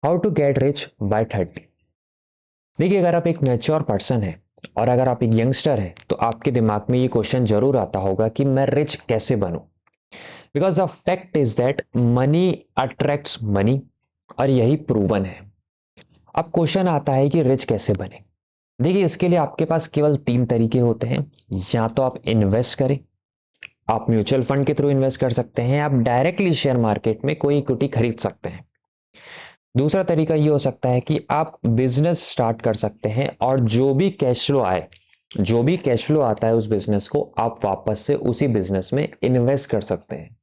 How to get rich by 30। देखिए, अगर आप एक मैच्योर पर्सन है और अगर आप एक यंगस्टर हैं तो आपके दिमाग में ये क्वेश्चन जरूर आता होगा कि मैं रिच कैसे बनूं। Because the fact is that money attracts money, और यही प्रूवन है। अब क्वेश्चन आता है कि रिच कैसे बने। देखिए, इसके लिए आपके पास केवल तीन तरीके होते हैं। या तो आप इन्वेस्ट करें, आप म्यूचुअल फंड के थ्रू इन्वेस्ट कर सकते हैं, आप डायरेक्टली शेयर मार्केट में कोई इक्विटी खरीद सकते हैं। दूसरा तरीका ये हो सकता है कि आप बिजनेस स्टार्ट कर सकते हैं और जो भी कैश फ्लो आता है उस बिजनेस को आप वापस से उसी बिजनेस में इन्वेस्ट कर सकते हैं।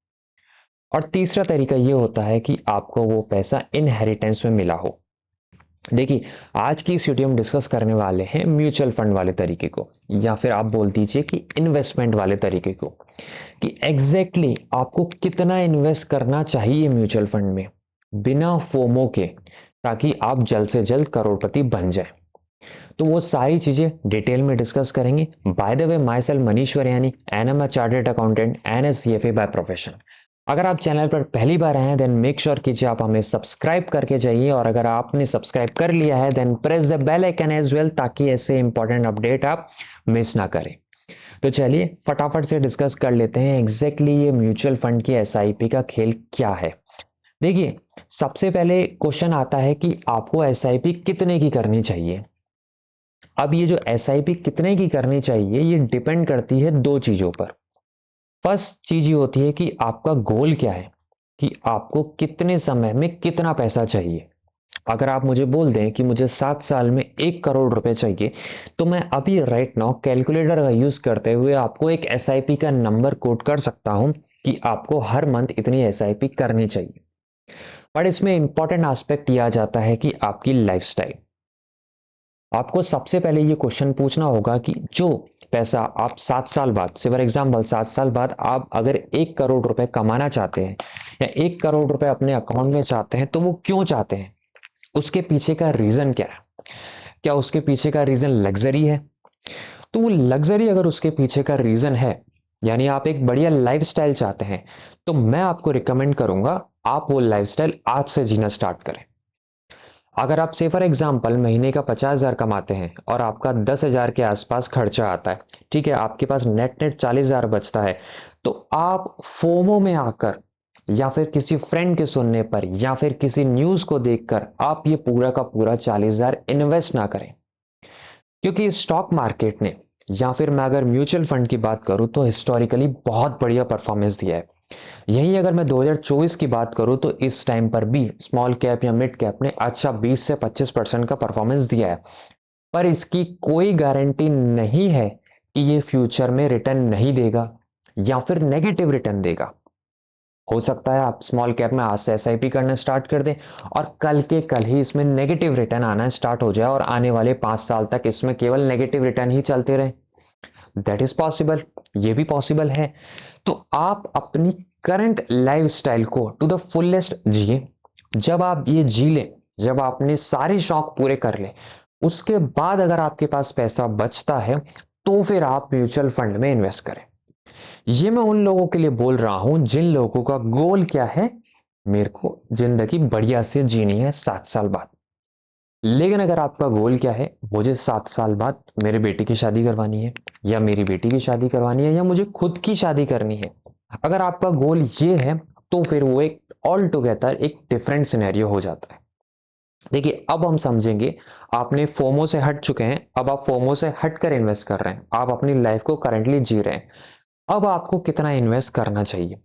और तीसरा तरीका ये होता है कि आपको वो पैसा इनहेरिटेंस में मिला हो। देखिए, आज की इस वीडियो में डिस्कस करने वाले हैं म्यूचुअल फंड वाले तरीके को, या फिर आप बोल दीजिए कि इन्वेस्टमेंट वाले तरीके को, कि एग्जैक्टली आपको कितना इन्वेस्ट करना चाहिए म्यूचुअल फंड में बिना फोमो के, ताकि आप जल्द से जल्द करोड़पति बन जाए। तो वो सारी चीजें डिटेल में डिस्कस करेंगे। By the way, myself Manish Variyani, and I am a chartered accountant and a CFA by profession. अगर आप चैनल पर पहली बार आए हैं देन मेक श्योर कीजिए आप हमें सब्सक्राइब करके जाइए, और अगर आपने सब्सक्राइब कर लिया है then press the bell icon as well, ताकि ऐसे इंपॉर्टेंट अपडेट आप मिस ना करें। तो चलिए फटाफट से डिस्कस कर लेते हैं एग्जैक्टली ये म्यूचुअल फंड की एसआईपी का खेल क्या है। देखिए, सबसे पहले क्वेश्चन आता है कि आपको एसआईपी कितने की करनी चाहिए। अब ये जो एसआईपी कितने की करनी चाहिए ये डिपेंड करती है दो चीजों पर। फर्स्ट चीज ये होती है कि आपका गोल क्या है, कि आपको कितने समय में कितना पैसा चाहिए। अगर आप मुझे बोल दें कि मुझे 7 साल में 1 करोड़ रुपए चाहिए, तो मैं अभी राइट नाउ कैलकुलेटर का यूज करते हुए आपको एक एसआईपी का नंबर कोट कर सकता हूं कि आपको हर मंथ इतनी एसआईपी करनी चाहिए। पर इसमें इंपॉर्टेंट एस्पेक्ट यह आ जाता है कि आपकी लाइफस्टाइल। आपको सबसे पहले ये क्वेश्चन पूछना होगा कि जो पैसा आप 7 साल बाद से फॉर एग्जाम्पल 7 साल बाद आप अगर 1 करोड़ रुपए कमाना चाहते हैं या 1 करोड़ रुपए अपने अकाउंट में चाहते हैं, तो वो क्यों चाहते हैं, उसके पीछे का रीजन क्या है। क्या उसके पीछे का रीजन लग्जरी है? तो वो लग्जरी अगर उसके पीछे का रीजन है, यानी आप एक बढ़िया लाइफस्टाइल चाहते हैं, तो मैं आपको रिकमेंड करूंगा आप वो लाइफस्टाइल आज से जीना स्टार्ट करें। अगर आप से फॉर एग्जाम्पल महीने का 50,000 कमाते हैं और आपका 10,000 के आसपास खर्चा आता है, ठीक है, आपके पास नेट नेट 40,000 बचता है, तो आप फोमो में आकर या फिर किसी फ्रेंड के सुनने पर या फिर किसी न्यूज को देखकर आप ये पूरा का पूरा 40,000 इन्वेस्ट ना करें। क्योंकि स्टॉक मार्केट ने, या फिर मैं अगर म्यूचुअल फंड की बात करूं, तो हिस्टोरिकली बहुत बढ़िया परफॉर्मेंस दिया है। यही अगर मैं 2024 की बात करूं तो इस टाइम पर भी स्मॉल कैप या मिड कैप ने अच्छा 20 से 25% का परफॉर्मेंस दिया है। पर इसकी कोई गारंटी नहीं है कि ये फ्यूचर में रिटर्न नहीं देगा या फिर नेगेटिव रिटर्न देगा। हो सकता है आप स्मॉल कैप में आज से एसआईपी करना स्टार्ट कर दें और कल के कल ही इसमें नेगेटिव रिटर्न आना स्टार्ट हो जाए और आने वाले 5 साल तक इसमें केवल नेगेटिव रिटर्न ही चलते रहे। दैट इज पॉसिबल, ये भी पॉसिबल है। तो आप अपनी करंट लाइफस्टाइल को टू द फुलेस्ट जिए। जब आप ये जी लें, जब आपने सारे शौक पूरे कर ले, उसके बाद अगर आपके पास पैसा बचता है तो फिर आप म्यूचुअल फंड में इन्वेस्ट करें। ये मैं उन लोगों के लिए बोल रहा हूं जिन लोगों का गोल क्या है, मेरे को जिंदगी बढ़िया से जीनी है 7 साल बाद। लेकिन अगर आपका गोल क्या है, मुझे 7 साल बाद मेरे बेटे की शादी करवानी है या मेरी बेटी की शादी करवानी है या मुझे खुद की शादी करनी है, अगर आपका गोल ये है, तो फिर वो एक ऑल टुगेदर एक डिफरेंट सिनेरियो हो जाता है। देखिए, अब हम समझेंगे। आपने फोमो से हट चुके हैं, अब आप फोमो से हटकर इन्वेस्ट कर रहे हैं, आप अपनी लाइफ को करंटली जी रहे हैं। अब आपको कितना इन्वेस्ट करना चाहिए।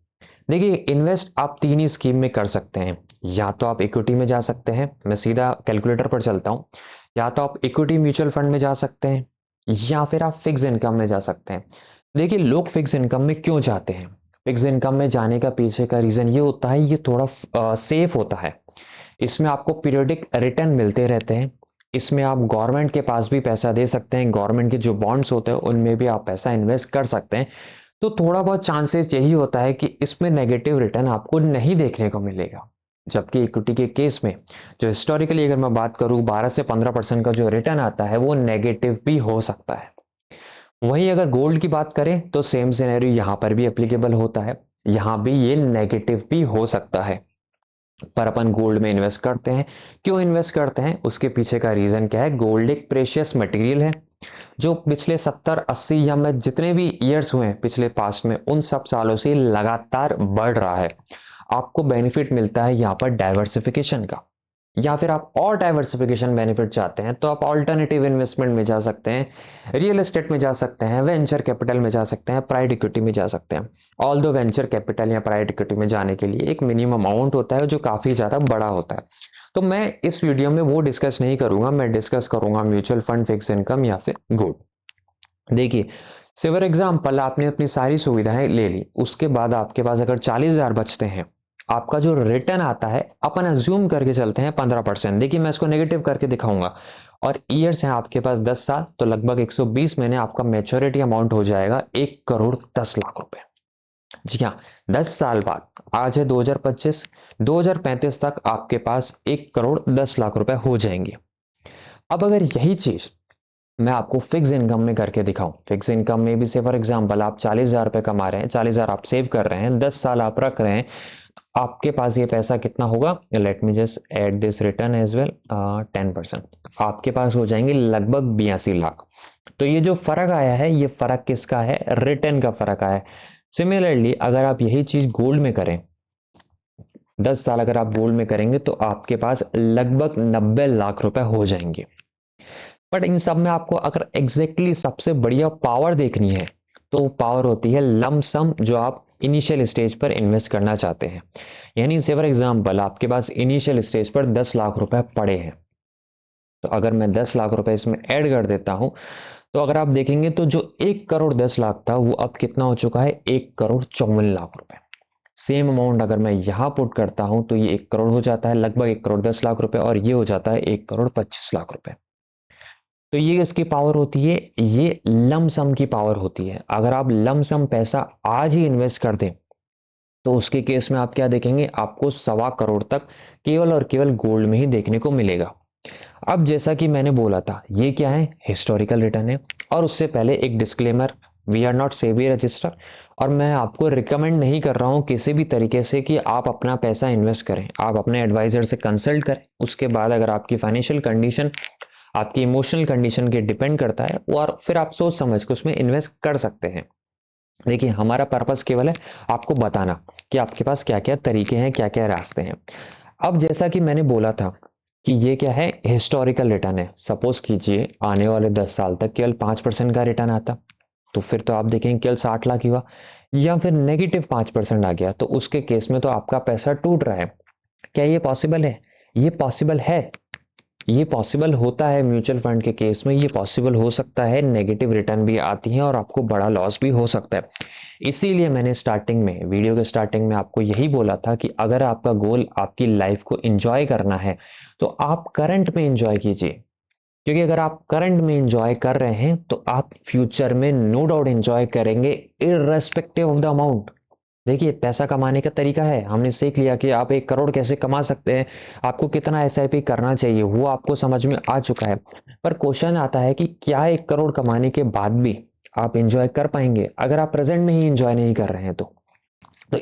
देखिए, इन्वेस्ट आप तीन ही स्कीम में कर सकते हैं। या तो आप इक्विटी में जा सकते हैं, मैं सीधा कैलकुलेटर पर चलता हूं। या तो आप इक्विटी म्यूचुअल फंड में जा सकते हैं, या फिर आप फिक्स इनकम में जा सकते हैं। देखिए, लोग फिक्स इनकम में क्यों जाते हैं? फिक्स इनकम में जाने का पीछे का रीजन ये होता है, ये थोड़ा सेफ होता है। इसमें आपको पीरियोडिक रिटर्न मिलते रहते हैं। इसमें आप गवर्नमेंट के पास भी पैसा दे सकते हैं, गवर्नमेंट के जो बॉन्ड्स होते हैं उनमें भी आप पैसा इन्वेस्ट कर सकते हैं। तो थोड़ा बहुत चांसेस यही होता है कि इसमें नेगेटिव रिटर्न आपको नहीं देखने को मिलेगा। जबकि इक्विटी के केस में जो हिस्टोरिकली अगर मैं बात करूं 12 से 15% का जो रिटर्न आता है वो नेगेटिव भी हो सकता है। वहीं अगर गोल्ड की बात करें तो सेम सिनेरियो यहां पर भी एप्लीकेबल होता है, यहां भी ये नेगेटिव भी हो सकता है। पर अपन गोल्ड में इन्वेस्ट करते हैं। क्यों इन्वेस्ट करते हैं, उसके पीछे का रीज़न क्या है? गोल्ड एक प्रेशियस मटेरियल है जो पिछले 70-80 या में जितने भी ईयर्स हुए हैं पिछले पास्ट में, उन सब सालों से लगातार बढ़ रहा है। आपको बेनिफिट मिलता है यहाँ पर डाइवर्सिफिकेशन का, या फिर आप और डाइवर्सिफिकेशन बेनिफिट चाहते हैं तो आप ऑल्टरनेटिव इन्वेस्टमेंट में जा सकते हैं, रियल एस्टेट में जा सकते हैं, वेंचर कैपिटल में जा सकते हैं, प्राइवेट इक्विटी में जा सकते हैं। ऑल दो वेंचर कैपिटल या प्राइवेट इक्विटी में जाने के लिए एक मिनिमम अमाउंट होता है जो काफ़ी ज़्यादा बड़ा होता है। तो मैं इस वीडियो में वो डिस्कस नहीं करूंगा, मैं डिस्कस करूंगा म्यूचुअल फंड, फिक्स इनकम या फिर गोल्ड। देखिए, फॉर एग्जाम्पल आपने अपनी सारी सुविधाएं ले ली, उसके बाद आपके पास अगर 40,000 बचते हैं, आपका जो रिटर्न आता है अपन अज्यूम करके चलते हैं 15%। देखिए मैं इसको नेगेटिव करके दिखाऊंगा, और ईयर्स हैं आपके पास 10 साल, तो लगभग 120 महीने आपका मैच्योरिटी अमाउंट हो जाएगा 1,10,00,000 रुपए। जी हाँ, 10 साल बाद, आज है 2025, 2035 तक आपके पास 1,10,00,000 रुपए हो जाएंगे। अब अगर यही चीज मैं आपको फिक्स इनकम में करके दिखाऊं, फिक्स इनकम में भी से फॉर एग्जांपल आप 40,000 रुपए कमा रहे हैं, 40,000 आप सेव कर रहे हैं, 10 साल आप रख रहे हैं, आपके पास ये पैसा कितना होगा? Let me just add this return as well, 10%। आपके पास हो जाएंगे लगभग 82 लाख। तो ये जो फर्क आया है, ये फर्क किसका है? रिटर्न का फर्क आया है। सिमिलरली अगर आप यही चीज गोल्ड में करें, 10 साल अगर आप गोल्ड में करेंगे तो आपके पास लगभग 90 लाख रुपए हो जाएंगे। बट इन सब में आपको अगर एग्जैक्टली सबसे बढ़िया पावर देखनी है, तो वो पावर होती है लम सम, जो आप इनिशियल स्टेज पर इन्वेस्ट करना चाहते हैं। यानी से फॉर एग्जाम्पल आपके पास इनिशियल स्टेज पर 10 लाख रुपए पड़े हैं, तो अगर मैं 10 लाख रुपए इसमें ऐड कर देता हूं, तो अगर आप देखेंगे तो जो 1,10,00,000 था वो अब कितना हो चुका है? 1,54,00,000 रुपए। सेम अमाउंट अगर मैं यहाँ पुट करता हूं तो ये 1 करोड़ हो जाता है, लगभग 1,10,00,000 रुपए, और ये हो जाता है 1,25,00,000 रुपए। तो ये इसकी पावर होती है, ये लम सम की पावर होती है। अगर आप लम सम पैसा आज ही इन्वेस्ट कर दें, तो उसके केस में आप क्या देखेंगे? आपको 1,25 करोड़ तक केवल और केवल गोल्ड में ही देखने को मिलेगा। अब जैसा कि मैंने बोला था, ये क्या है? हिस्टोरिकल रिटर्न है। और उससे पहले एक disclaimer, we are not SEBI register, और मैं आपको रिकमेंड नहीं कर रहा हूं किसी भी तरीके से कि आप अपना पैसा इन्वेस्ट करें। आप अपने एडवाइजर से कंसल्ट करें, उसके बाद अगर आपकी फाइनेंशियल कंडीशन आपकी इमोशनल कंडीशन के डिपेंड करता है, और फिर आप सोच समझ के उसमें इन्वेस्ट कर सकते हैं। देखिए हमारा पर्पस केवल है आपको बताना कि आपके पास क्या क्या तरीके हैं, क्या क्या रास्ते हैं। अब जैसा कि मैंने बोला था कि ये क्या है? हिस्टोरिकल रिटर्न है। सपोज कीजिए आने वाले 10 साल तक केवल 5% का रिटर्न आता, तो फिर तो आप देखेंगे केवल 60 लाख ही हुआ, या फिर नेगेटिव 5% आ गया, तो उसके केस में तो आपका पैसा टूट रहा है। क्या ये पॉसिबल है? ये पॉसिबल है, ये पॉसिबल होता है। म्यूचुअल फंड के केस में ये पॉसिबल हो सकता है, नेगेटिव रिटर्न भी आती है और आपको बड़ा लॉस भी हो सकता है। इसीलिए मैंने स्टार्टिंग में, वीडियो के स्टार्टिंग में आपको यही बोला था कि अगर आपका गोल आपकी लाइफ को एंजॉय करना है, तो आप करंट में एंजॉय कीजिए। क्योंकि अगर आप करंट में एंजॉय कर रहे हैं तो आप फ्यूचर में नो डाउट एंजॉय करेंगे, इररेस्पेक्टिव ऑफ द अमाउंट। देखिए पैसा कमाने का तरीका है, हमने सीख लिया कि आप 1 करोड़ कैसे कमा सकते हैं, आपको कितना एसआईपी करना चाहिए, वो आपको समझ में आ चुका है। पर क्वेश्चन आता है कि क्या 1 करोड़ कमाने के बाद भी आप एंजॉय कर पाएंगे अगर आप प्रेजेंट में ही एंजॉय नहीं कर रहे हैं तो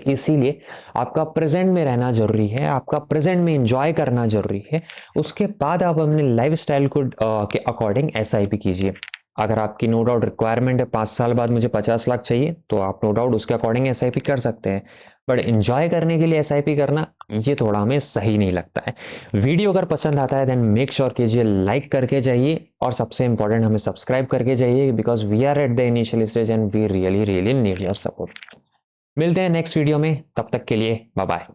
इसीलिए आपका प्रेजेंट में रहना जरूरी है, आपका प्रेजेंट में एंजॉय करना जरूरी है। उसके बाद आप अपने लाइफस्टाइल को के अकॉर्डिंग एसआईपी कीजिए। अगर आपकी नो डाउट रिक्वायरमेंट है 5 साल बाद मुझे 50 लाख चाहिए, तो आप नो डाउट उसके अकॉर्डिंग एसआईपी कर सकते हैं। बट एंजॉय करने के लिए एसआईपी करना ये थोड़ा हमें सही नहीं लगता है। वीडियो अगर पसंद आता है देन मेक श्योर कीजिए लाइक करके जाइए, और सबसे इंपॉर्टेंट हमें सब्सक्राइब करके जाइए, because we are at the initial stage and we really really need your support. मिलते हैं नेक्स्ट वीडियो में, तब तक के लिए बाय बाय।